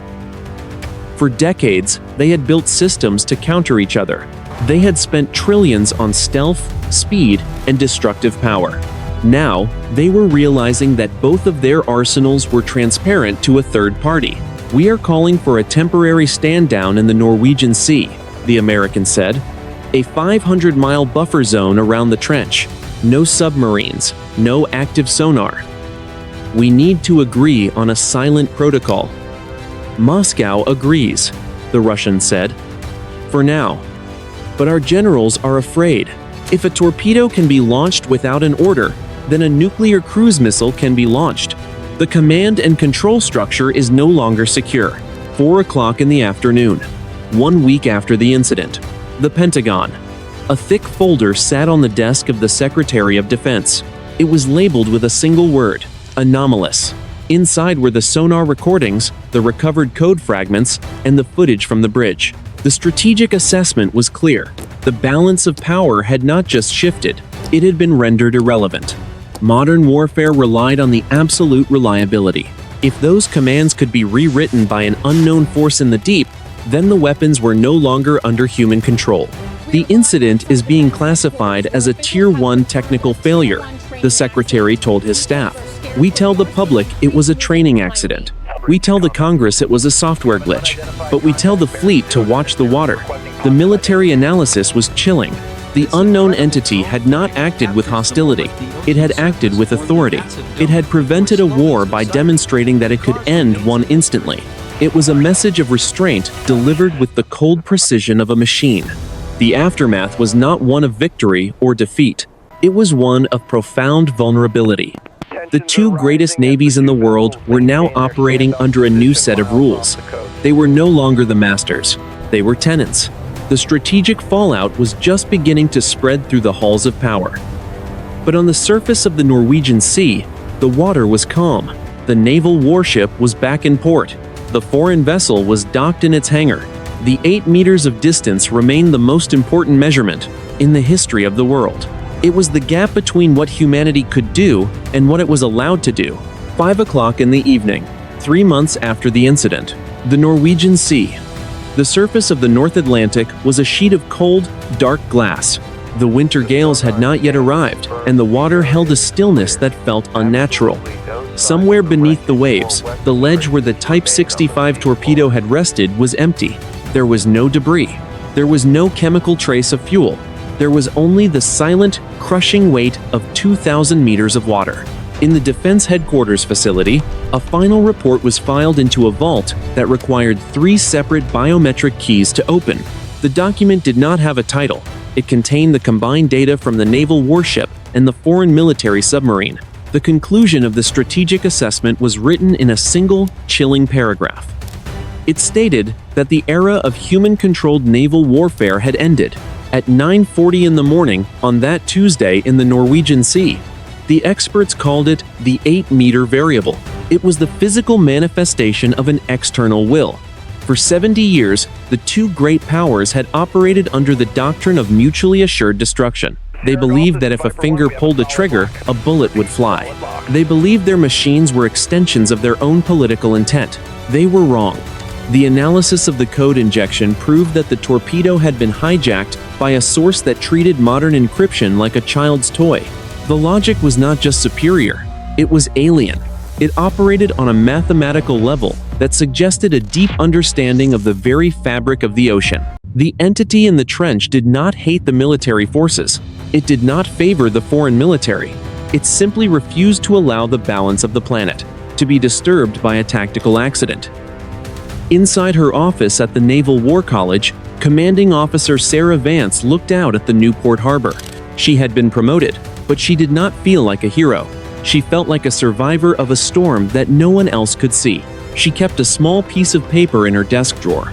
For decades, they had built systems to counter each other. They had spent trillions on stealth, speed, and destructive power. Now, they were realizing that both of their arsenals were transparent to a third party. We are calling for a temporary stand-down in the Norwegian Sea, the American said. A 500-mile buffer zone around the trench. No submarines, no active sonar. We need to agree on a silent protocol. Moscow agrees, the Russian said. For now. But our generals are afraid. If a torpedo can be launched without an order, then a nuclear cruise missile can be launched. The command and control structure is no longer secure. 4 o'clock in the afternoon, 1 week after the incident. The Pentagon. A thick folder sat on the desk of the Secretary of Defense. It was labeled with a single word: anomalous. Inside were the sonar recordings, the recovered code fragments, and the footage from the bridge. The strategic assessment was clear. The balance of power had not just shifted, it had been rendered irrelevant. Modern warfare relied on the absolute reliability. If those commands could be rewritten by an unknown force in the deep, then the weapons were no longer under human control. The incident is being classified as a Tier 1 technical failure, the Secretary told his staff. We tell the public it was a training accident. We tell the Congress it was a software glitch. But we tell the fleet to watch the water. The military analysis was chilling. The unknown entity had not acted with hostility. It had acted with authority. It had prevented a war by demonstrating that it could end one instantly. It was a message of restraint delivered with the cold precision of a machine. The aftermath was not one of victory or defeat. It was one of profound vulnerability. The two greatest navies in the world were now operating under a new set of rules. They were no longer the masters. They were tenants. The strategic fallout was just beginning to spread through the halls of power. But on the surface of the Norwegian Sea, the water was calm. The naval warship was back in port. The foreign vessel was docked in its hangar. The 8 meters of distance remained the most important measurement in the history of the world. It was the gap between what humanity could do and what it was allowed to do. 5 o'clock in the evening, 3 months after the incident. The Norwegian Sea. The surface of the North Atlantic was a sheet of cold, dark glass. The winter gales had not yet arrived, and the water held a stillness that felt unnatural. Somewhere beneath the waves, the ledge where the Type 65 torpedo had rested was empty. There was no debris. There was no chemical trace of fuel. There was only the silent, crushing weight of 2,000 meters of water. In the Defense Headquarters facility, a final report was filed into a vault that required 3 separate biometric keys to open. The document did not have a title. It contained the combined data from the naval warship and the foreign military submarine. The conclusion of the strategic assessment was written in a single, chilling paragraph. It stated that the era of human-controlled naval warfare had ended. At 9:40 in the morning on that Tuesday in the Norwegian Sea, the experts called it the 8-meter variable. It was the physical manifestation of an external will. For 70 years, the two great powers had operated under the doctrine of mutually assured destruction. They believed that if a finger pulled a trigger, a bullet would fly. They believed their machines were extensions of their own political intent. They were wrong. The analysis of the code injection proved that the torpedo had been hijacked by a source that treated modern encryption like a child's toy. The logic was not just superior, it was alien. It operated on a mathematical level that suggested a deep understanding of the very fabric of the ocean. The entity in the trench did not hate the military forces. It did not favor the foreign military. It simply refused to allow the balance of the planet to be disturbed by a tactical accident. Inside her office at the Naval War College, Commanding Officer Sarah Vance looked out at the Newport Harbor. She had been promoted, but she did not feel like a hero. She felt like a survivor of a storm that no one else could see. She kept a small piece of paper in her desk drawer.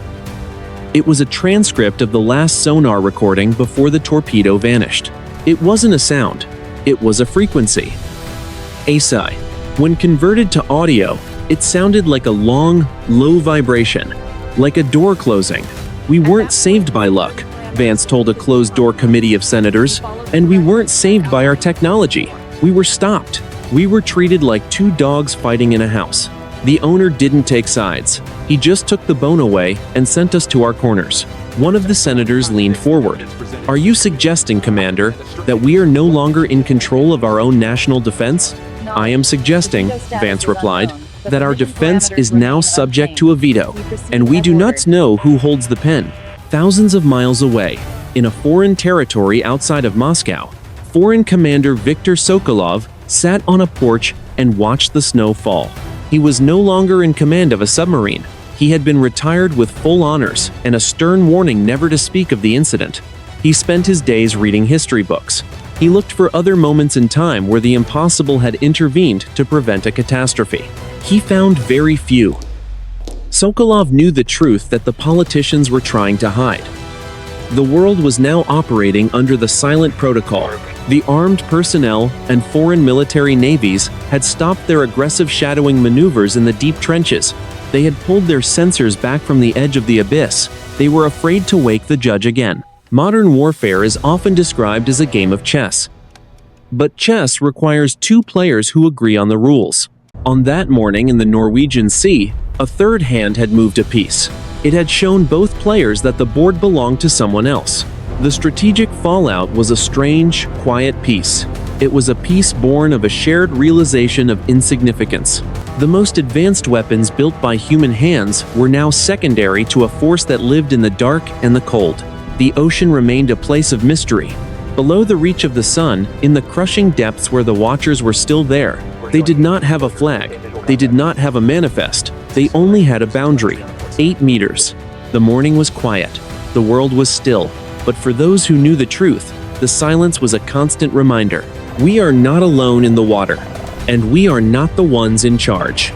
It was a transcript of the last sonar recording before the torpedo vanished. It wasn't a sound, it was a frequency. A sigh. When converted to audio, it sounded like a long, low vibration, like a door closing. We weren't saved by luck, Vance told a closed-door committee of senators, and we weren't saved by our technology. We were stopped. We were treated like two dogs fighting in a house. The owner didn't take sides. He just took the bone away and sent us to our corners. One of the senators leaned forward. Are you suggesting, Commander, that we are no longer in control of our own national defense? I am suggesting, Vance replied, that our defense is now subject to a veto, and we do not know who holds the pen. Thousands of miles away, in a foreign territory outside of Moscow, Foreign Commander Viktor Sokolov sat on a porch and watched the snow fall. He was no longer in command of a submarine. He had been retired with full honors and a stern warning never to speak of the incident. He spent his days reading history books. He looked for other moments in time where the impossible had intervened to prevent a catastrophe. He found very few. Sokolov knew the truth that the politicians were trying to hide. The world was now operating under the silent protocol. The armed personnel and foreign military navies had stopped their aggressive shadowing maneuvers in the deep trenches. They had pulled their sensors back from the edge of the abyss. They were afraid to wake the judge again. Modern warfare is often described as a game of chess. But chess requires two players who agree on the rules. On that morning in the Norwegian Sea, a third hand had moved a piece. It had shown both players that the board belonged to someone else. The strategic fallout was a strange, quiet peace. It was a peace born of a shared realization of insignificance. The most advanced weapons built by human hands were now secondary to a force that lived in the dark and the cold. The ocean remained a place of mystery. Below the reach of the sun, in the crushing depths where the watchers were still there, they did not have a flag. They did not have a manifest. They only had a boundary. 8 meters. The morning was quiet. The world was still. But for those who knew the truth, the silence was a constant reminder. We are not alone in the water, and we are not the ones in charge.